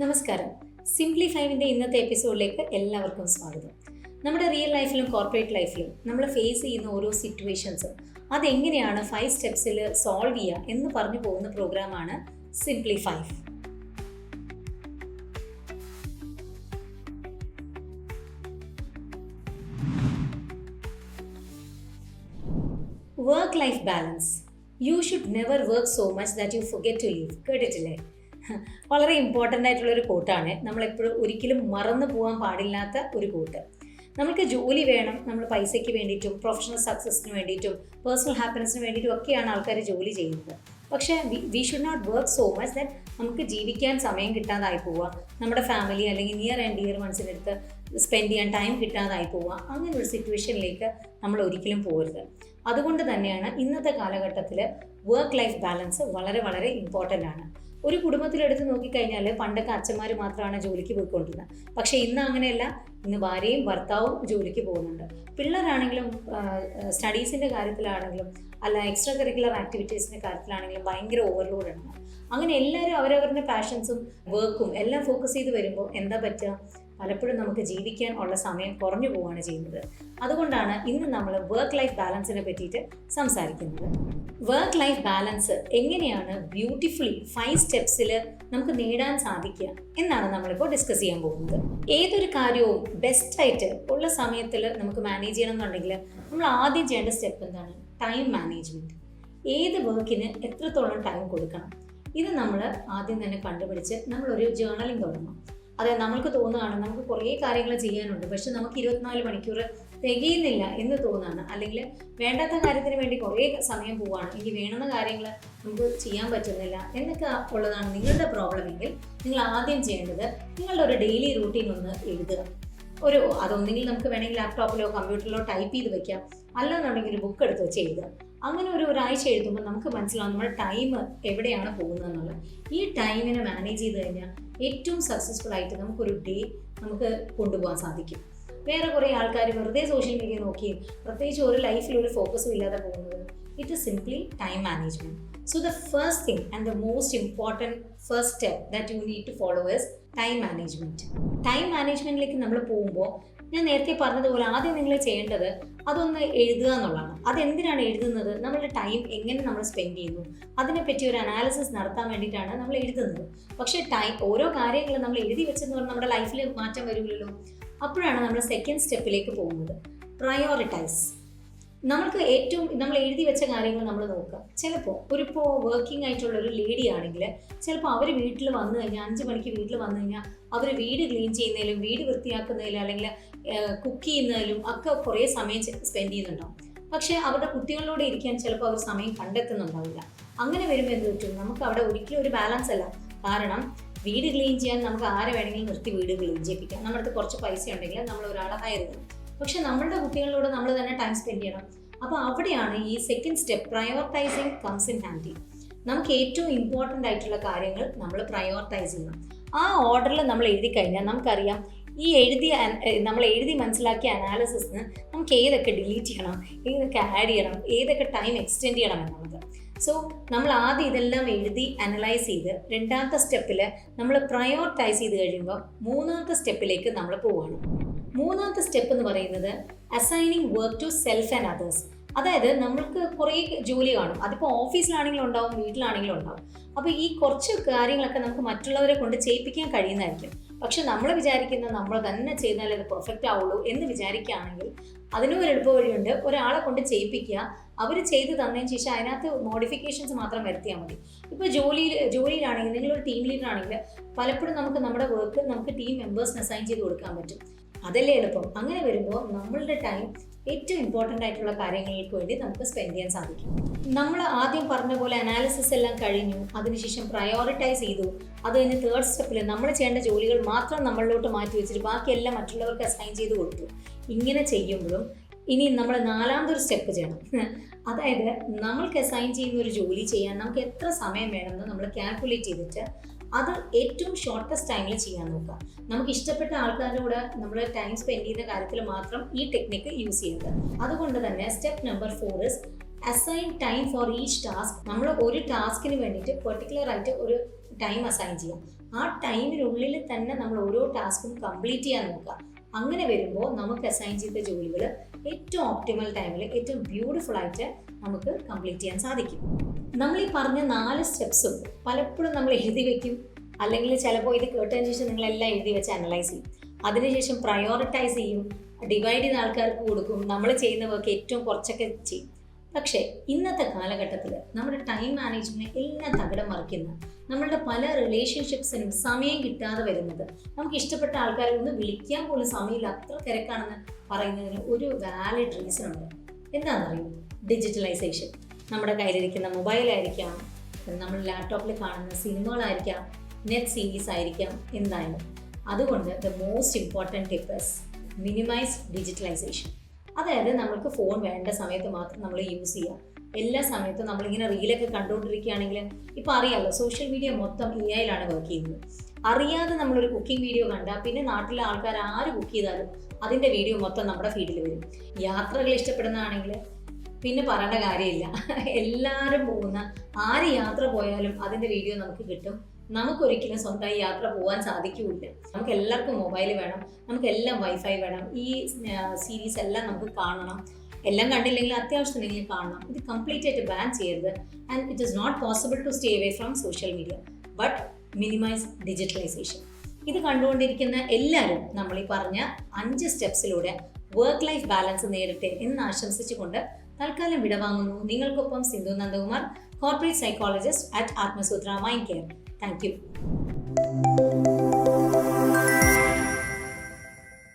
നമസ്കാരം. സിംപ്ലിഫൈവിൻ്റെ ഇന്നത്തെ എപ്പിസോഡിലേക്ക് എല്ലാവർക്കും സ്വാഗതം. നമ്മുടെ റിയൽ ലൈഫിലും കോർപ്പറേറ്റ് ലൈഫിലും നമ്മൾ ഫേസ് ചെയ്യുന്ന ഓരോ സിറ്റുവേഷൻസും അതെങ്ങനെയാണ് 5 സ്റ്റെപ്സിൽ സോൾവ് ചെയ്യുക എന്ന് പറഞ്ഞു പോകുന്ന പ്രോഗ്രാമാണ് simplify. Work life balance. You should never work so much that you forget to leave. കേട്ടിട്ടില്ലേ? വളരെ ഇമ്പോർട്ടൻ്റ് ആയിട്ടുള്ളൊരു കോട്ടാണ്. നമ്മളെപ്പോഴും ഒരിക്കലും മറന്നു പോകാൻ പാടില്ലാത്ത ഒരു കോട്ട്. നമുക്ക് ജോലി വേണം, നമ്മൾ പൈസയ്ക്ക് വേണ്ടിയിട്ടും പ്രൊഫഷണൽ സക്സസിന് വേണ്ടിയിട്ടും പേഴ്സണൽ ഹാപ്പിനെസ്സിന് വേണ്ടിയിട്ടും ഒക്കെയാണ് ആൾക്കാർ ജോലി ചെയ്യുന്നത്. പക്ഷേ we should not work so much that നമുക്ക് ജീവിക്കാൻ സമയം കിട്ടാതായി പോവുക, നമ്മുടെ ഫാമിലി അല്ലെങ്കിൽ നിയർ ആൻഡ് ഡിയർ വൺസിനടുത്ത് സ്പെൻഡ് ചെയ്യാൻ ടൈം കിട്ടാതായി പോവുക. അങ്ങനെ ഒരു സിറ്റുവേഷനിലേക്ക് നമ്മൾ ഒരിക്കലും പോകരുത്. അതുകൊണ്ട് തന്നെയാണ് ഇന്നത്തെ കാലഘട്ടത്തിൽ വർക്ക് ലൈഫ് ബാലൻസ് വളരെ വളരെ ഇമ്പോർട്ടൻ്റ് ആണ്. ഒരു കുടുംബത്തിലെടുത്ത് നോക്കിക്കഴിഞ്ഞാൽ പണ്ടൊക്കെ അച്ഛന്മാർ മാത്രമാണ് ജോലിക്ക് പോയിക്കൊണ്ടിരുന്നത്. പക്ഷേ ഇന്ന് അങ്ങനെയല്ല. ഇന്ന് ഭാര്യയും ഭർത്താവും ജോലിക്ക് പോകുന്നുണ്ട്. പിള്ളേരാണെങ്കിലും സ്റ്റഡീസിൻ്റെ കാര്യത്തിലാണെങ്കിലും അല്ല എക്സ്ട്രാ കരിക്കുലർ ആക്ടിവിറ്റീസിൻ്റെ കാര്യത്തിലാണെങ്കിലും ഭയങ്കര ഓവർലോഡാണ്. അങ്ങനെ എല്ലാവരും അവരവരുടെ പാഷൻസും വർക്കും എല്ലാം ഫോക്കസ് ചെയ്ത് വരുമ്പോൾ എന്താ പറ്റുക? പലപ്പോഴും നമുക്ക് ജീവിക്കാൻ ഉള്ള സമയം കുറഞ്ഞു പോവുകയാണ് ചെയ്യുന്നത്. അതുകൊണ്ടാണ് ഇന്ന് നമ്മൾ വർക്ക് ലൈഫ് ബാലൻസിനെ പറ്റിയിട്ട് സംസാരിക്കുന്നത്. വർക്ക് ലൈഫ് ബാലൻസ് എങ്ങനെയാണ് ബ്യൂട്ടിഫുള്ളി 5 സ്റ്റെപ്സിൽ നമുക്ക് നേടാൻ സാധിക്കുക എന്നാണ് നമ്മളിപ്പോൾ ഡിസ്കസ് ചെയ്യാൻ പോകുന്നത്. ഏതൊരു കാര്യവും ബെസ്റ്റായിട്ട് ഉള്ള സമയത്തിൽ നമുക്ക് മാനേജ് ചെയ്യണം എന്നുണ്ടെങ്കിൽ നമ്മൾ ആദ്യം ചെയ്യേണ്ട സ്റ്റെപ്പ് എന്താണ്? Time management. ഏത് വർക്കിന് എത്രത്തോളം ടൈം കൊടുക്കണം, ഇത് നമ്മൾ ആദ്യം തന്നെ കണ്ടുപിടിച്ച് നമ്മളൊരു ജേർണലിംഗ് തുടങ്ങണം. അതായത് നമ്മൾക്ക് തോന്നുകയാണ് നമുക്ക് കുറേ കാര്യങ്ങൾ ചെയ്യാനുണ്ട്, പക്ഷെ നമുക്ക് 24 മണിക്കൂർ തികയുന്നില്ല എന്ന് തോന്നുകയാണ്, അല്ലെങ്കിൽ വേണ്ടാത്ത കാര്യത്തിന് വേണ്ടി കുറേ സമയം പോവുകയാണ്, എനിക്ക് വേണമെന്ന കാര്യങ്ങൾ നമുക്ക് ചെയ്യാൻ പറ്റുന്നില്ല എന്നൊക്കെ ഉള്ളതാണ് നിങ്ങളുടെ പ്രോബ്ലം എങ്കിൽ നിങ്ങൾ ആദ്യം ചെയ്യേണ്ടത് നിങ്ങളുടെ ഒരു ഡെയിലി റൂട്ടീൻ ഒന്ന് എഴുതുക. അതൊന്നെങ്കിൽ നമുക്ക് വേണമെങ്കിൽ ലാപ്ടോപ്പിലോ കമ്പ്യൂട്ടറിലോ ടൈപ്പ് ചെയ്ത് വെക്കാം, അല്ലെന്നുണ്ടെങ്കിൽ ഒരു ബുക്ക് എടുത്ത് വെച്ച് എഴുതുക. അങ്ങനെ ഒരാഴ്ച എഴുതുമ്പോൾ നമുക്ക് മനസ്സിലാവും നമ്മുടെ ടൈം എവിടെയാണ് പോകുന്നതെന്നുള്ളത്. ഈ ടൈമിനെ മാനേജ് ചെയ്ത് കഴിഞ്ഞാൽ ഏറ്റവും സക്സസ്ഫുൾ ആയിട്ട് നമുക്കൊരു ഡേ നമുക്ക് കൊണ്ടുപോകാൻ സാധിക്കും. വേറെ കുറേ ആൾക്കാർ വെറുതെ സോഷ്യൽ മീഡിയ നോക്കി പ്രത്യേകിച്ച് ഒരു ലൈഫിൽ ഒരു ഫോക്കസും ഇല്ലാതെ പോകുന്നത്. It is simply time management. So the first thing and the most important first step that you need to follow is time management. Time മാനേജ്മെൻറ്റിലേക്ക് നമ്മൾ പോകുമ്പോൾ ഞാൻ നേരത്തെ പറഞ്ഞതുപോലെ ആദ്യം നിങ്ങൾ ചെയ്യേണ്ടത് അതൊന്ന് എഴുതുക എന്നുള്ളതാണ്. അതെന്തിനാണ് എഴുതുന്നത്? നമ്മളുടെ ടൈം എങ്ങനെ നമ്മൾ സ്പെൻഡ് ചെയ്യുന്നു അതിനെപ്പറ്റി ഒരു അനാലിസിസ് നടത്താൻ വേണ്ടിയിട്ടാണ് നമ്മൾ എഴുതുന്നത്. പക്ഷേ ഓരോ കാര്യങ്ങളും നമ്മൾ എഴുതി വെച്ചെന്ന് പറഞ്ഞാൽ നമ്മുടെ ലൈഫിൽ മാറ്റം വരുമല്ലോ. അപ്പോഴാണ് നമ്മൾ സെക്കൻഡ് സ്റ്റെപ്പിലേക്ക് പോകുന്നത്. പ്രയോറിറ്റൈസ്. നമ്മൾ എഴുതി വെച്ച കാര്യങ്ങൾ നമ്മൾ നോക്കുക. ചിലപ്പോൾ വർക്കിംഗ് ആയിട്ടുള്ള ഒരു ലേഡി ആണെങ്കിൽ ചിലപ്പോൾ അവർ വീട്ടിൽ വന്നു കഴിഞ്ഞാൽ 5 മണിക്ക് വീട്ടിൽ വന്നു കഴിഞ്ഞാൽ അവർ വീട് ക്ലീൻ ചെയ്യുന്നതിലും വീട് വൃത്തിയാക്കുന്നതിലും അല്ലെങ്കിൽ കുക്ക് ചെയ്യുന്നതിലും ഒക്കെ കുറേ സമയം സ്പെൻഡ് ചെയ്യുന്നുണ്ടാവും. പക്ഷേ അവരുടെ കുട്ടികളോട് ഇരിക്കാൻ ചിലപ്പോൾ അവർ സമയം കണ്ടെത്തുന്നുണ്ടാവില്ല. അങ്ങനെ വരുമ്പോൾ എന്ത് പറ്റും? നമുക്ക് അവിടെ ഒരിക്കലും ഒരു ബാലൻസ് അല്ല. കാരണം വീട് ക്ലീൻ ചെയ്യാൻ നമുക്ക് ആരെ വേണമെങ്കിലും നിർത്തി വീട് ക്ലീൻ ചെയ്യിപ്പിക്കാം. നമ്മുടെ അടുത്ത് കുറച്ച് പൈസ ഉണ്ടെങ്കിൽ നമ്മൾ ഒരാളെ ഹയർ ചെയ്യും. പക്ഷെ നമ്മളുടെ കുട്ടികളോട് നമ്മൾ തന്നെ ടൈം സ്പെൻഡ് ചെയ്യണം. അപ്പോൾ അവിടെയാണ് ഈ second step prioritising comes in handy. നമുക്ക് ഏറ്റവും ഇമ്പോർട്ടൻ്റ് ആയിട്ടുള്ള കാര്യങ്ങൾ നമ്മൾ പ്രയോറിറ്റൈസ് ചെയ്യണം. ആ ഓർഡറിൽ നമ്മൾ എഴുതി കഴിഞ്ഞാൽ നമുക്കറിയാം നമ്മൾ എഴുതി മനസ്സിലാക്കിയ അനാലിസിസിന് നമുക്ക് ഏതൊക്കെ ഡിലീറ്റ് ചെയ്യണം, ഏതൊക്കെ ആഡ് ചെയ്യണം, ഏതൊക്കെ ടൈം എക്സ്റ്റെൻഡ് ചെയ്യണം എന്നുള്ളത്. സോ നമ്മൾ ആദ്യം ഇതെല്ലാം എഴുതി അനലൈസ് ചെയ്ത് രണ്ടാമത്തെ സ്റ്റെപ്പിൽ നമ്മൾ പ്രയോറിറ്റൈസ് ചെയ്ത് കഴിയുമ്പോൾ മൂന്നാമത്തെ സ്റ്റെപ്പിലേക്ക് നമ്മൾ പോവുകയാണ്. മൂന്നാമത്തെ സ്റ്റെപ്പ് എന്ന് പറയുന്നത് assigning work to self and others. അതായത് നമ്മൾക്ക് കുറേ ജോലി കാണും. അതിപ്പോൾ ഓഫീസിലാണെങ്കിലും ഉണ്ടാവും, വീട്ടിലാണെങ്കിലും ഉണ്ടാവും. അപ്പോൾ ഈ കുറച്ച് കാര്യങ്ങളൊക്കെ നമുക്ക് മറ്റുള്ളവരെ കൊണ്ട് ചെയ്യിപ്പിക്കാൻ കഴിയുന്നതായിരിക്കും. പക്ഷെ നമ്മൾ വിചാരിക്കുന്ന നമ്മൾ തന്നെ ചെയ്താലേ അത് പെർഫെക്റ്റ് ആവുള്ളൂ എന്ന് വിചാരിക്കുകയാണെങ്കിൽ അതിനും ഒരു എളുപ്പ വഴിയുണ്ട്. ഒരാളെ കൊണ്ട് ചെയ്യിപ്പിക്കുക. അവർ ചെയ്ത് തന്നതിന് ശേഷം അതിനകത്ത് മോഡിഫിക്കേഷൻസ് മാത്രം വരുത്തിയാൽ മതി. ഇപ്പോൾ ജോലിയിലാണെങ്കിൽ നിങ്ങളൊരു ടീം ലീഡർ ആണെങ്കിൽ പലപ്പോഴും നമ്മുടെ വർക്ക് നമുക്ക് ടീം മെമ്പേഴ്സിന് അസൈൻ ചെയ്ത് കൊടുക്കാൻ പറ്റും. അതല്ലേ എളുപ്പം. അങ്ങനെ വരുമ്പോൾ നമ്മളുടെ ടൈം ഏറ്റവും ഇമ്പോർട്ടൻ്റ് ആയിട്ടുള്ള കാര്യങ്ങൾക്ക് വേണ്ടി നമുക്ക് സ്പെൻഡ് ചെയ്യാൻ സാധിക്കും. നമ്മൾ ആദ്യം പറഞ്ഞ പോലെ അനാലിസിസ് എല്ലാം കഴിഞ്ഞു, അതിനുശേഷം പ്രയോറിറ്റൈസ് ചെയ്തു. അത് കഴിഞ്ഞ് തേർഡ് സ്റ്റെപ്പിൽ നമ്മൾ ചെയ്യേണ്ട ജോലികൾ മാത്രം നമ്മളിലോട്ട് മാറ്റി വെച്ചിട്ട് ബാക്കിയെല്ലാം മറ്റുള്ളവർക്ക് അസൈൻ ചെയ്ത് കൊടുത്തു. ഇങ്ങനെ ചെയ്യുമ്പോഴും ഇനി നമ്മൾ നാലാമതൊരു സ്റ്റെപ്പ് ചെയ്യണം. അതായത് നമ്മൾക്ക് അസൈൻ ചെയ്യുന്ന ഒരു ജോലി ചെയ്യാൻ നമുക്ക് എത്ര സമയം വേണമെന്ന് നമ്മൾ കാൽക്കുലേറ്റ് ചെയ്തിട്ട് അത് ഏറ്റവും ഷോർട്ടസ്റ്റ് ടൈമിൽ ചെയ്യാൻ നോക്കുക. നമുക്ക് ഇഷ്ടപ്പെട്ട ആൾക്കാരുടെ കൂടെ നമ്മൾ ടൈം സ്പെൻഡ് ചെയ്യുന്ന കാര്യത്തിൽ മാത്രം ഈ ടെക്നിക്ക് യൂസ് ചെയ്യുന്നത്. അതുകൊണ്ട് തന്നെ step number 4 is assign time for each task. നമ്മൾ ഒരു ടാസ്കിന് വേണ്ടിയിട്ട് പെർട്ടിക്കുലർ ആയിട്ട് ഒരു ടൈം അസൈൻ ചെയ്യാം. ആ ടൈമിനുള്ളിൽ തന്നെ നമ്മൾ ഓരോ ടാസ്കും കംപ്ലീറ്റ് ചെയ്യാൻ നോക്കുക. അങ്ങനെ വരുമ്പോൾ നമുക്ക് അസൈൻ ചെയ്ത ജോലികൾ ഏറ്റവും ഓപ്റ്റിമൽ ടൈമിൽ ഏറ്റവും ബ്യൂട്ടിഫുൾ ആയിട്ട് നമുക്ക് കംപ്ലീറ്റ് ചെയ്യാൻ സാധിക്കും. നമ്മൾ ഈ പറഞ്ഞ 4 സ്റ്റെപ്സും പലപ്പോഴും നമ്മൾ എഴുതി വെക്കും, അല്ലെങ്കിൽ ചിലപ്പോൾ ഇത് കേട്ടതിന് ശേഷം നിങ്ങളെല്ലാം എഴുതി വെച്ച് അനലൈസ് ചെയ്യും. അതിനുശേഷം പ്രയോറിറ്റൈസ് ചെയ്യും, ഡിവൈഡ് ചെയ്ത ആൾക്കാർക്ക് കൊടുക്കും, നമ്മൾ ചെയ്യുന്ന വർക്ക് ഏറ്റവും കുറച്ചൊക്കെ ചെയ്യും. പക്ഷേ ഇന്നത്തെ കാലഘട്ടത്തിൽ നമ്മുടെ ടൈം മാനേജ്മെൻറ്റ് എല്ലാം തകിടം മറിക്കുന്ന, നമ്മളുടെ പല റിലേഷൻഷിപ്സിനും സമയം കിട്ടാതെ വരുന്നത്, നമുക്ക് ഇഷ്ടപ്പെട്ട ആൾക്കാരെ ഒന്ന് വിളിക്കാൻ പോലും സമയമില്ല, അത്ര തിരക്കാണെന്ന് പറയുന്നതിന് ഒരു വാലിഡ് റീസൺ ഉണ്ട്. എന്താണെന്നറിയോ? ഡിജിറ്റലൈസേഷൻ. നമ്മുടെ കയ്യിലിരിക്കുന്ന മൊബൈലായിരിക്കാം, നമ്മൾ ലാപ്ടോപ്പിൽ കാണുന്ന സിനിമകളായിരിക്കാം, നെറ്റ് സീരീസ് ആയിരിക്കാം, എന്തായാലും. അതുകൊണ്ട് the most important tip is minimize digitalization. അതായത് നമുക്ക് ഫോൺ വേണ്ട സമയത്ത് മാത്രം നമ്മൾ യൂസ് ചെയ്യുക. എല്ലാ സമയത്തും നമ്മളിങ്ങനെ റീലൊക്കെ കണ്ടുകൊണ്ടിരിക്കുകയാണെങ്കിൽ, ഇപ്പോൾ അറിയാമല്ലോ, സോഷ്യൽ മീഡിയ മൊത്തം AI-ലാണ് വർക്ക് ചെയ്യുന്നത്. അറിയാതെ നമ്മളൊരു കുക്കിംഗ് വീഡിയോ കണ്ടാൽ പിന്നെ നാട്ടിലെ ആൾക്കാർ ആര് കുക്ക് ചെയ്താലും അതിൻ്റെ വീഡിയോ മൊത്തം നമ്മുടെ ഫീഡിൽ വരും. യാത്രകൾ ഇഷ്ടപ്പെടുന്നതാണെങ്കിൽ പിന്നെ പറയേണ്ട കാര്യമില്ല. എല്ലാവരും പോകുന്ന ആര് യാത്ര പോയാലും അതിൻ്റെ വീഡിയോ നമുക്ക് കിട്ടും. നമുക്കൊരിക്കലും സ്വന്തമായി യാത്ര പോകാൻ സാധിക്കില്ല. നമുക്ക് എല്ലാവർക്കും മൊബൈൽ വേണം, നമുക്ക് എല്ലാം വൈഫൈ വേണം, ഈ സീരീസ് എല്ലാം നമുക്ക് കാണണം. എല്ലാം കണ്ടില്ലെങ്കിൽ അത്യാവശ്യത്തിനെങ്കിലും കാണണം. ഇത് കംപ്ലീറ്റ് ആയിട്ട് ബാൻ ചെയ്യരുത്. And it is not possible to stay away from social media, but minimize digitalization. ഇത് കണ്ടുകൊണ്ടിരിക്കുന്ന എല്ലാവരും നമ്മൾ ഈ പറഞ്ഞ 5 സ്റ്റെപ്സിലൂടെ വർക്ക് ലൈഫ് ബാലൻസ് നേരിട്ടെ എന്ന് ആശംസിച്ചുകൊണ്ട് തൽക്കാലം വിടവാങ്ങുന്നു. നിങ്ങൾക്കൊപ്പം Sindhu Nandakumar, corporate psychologist at Atmasutra mind care. Thank you.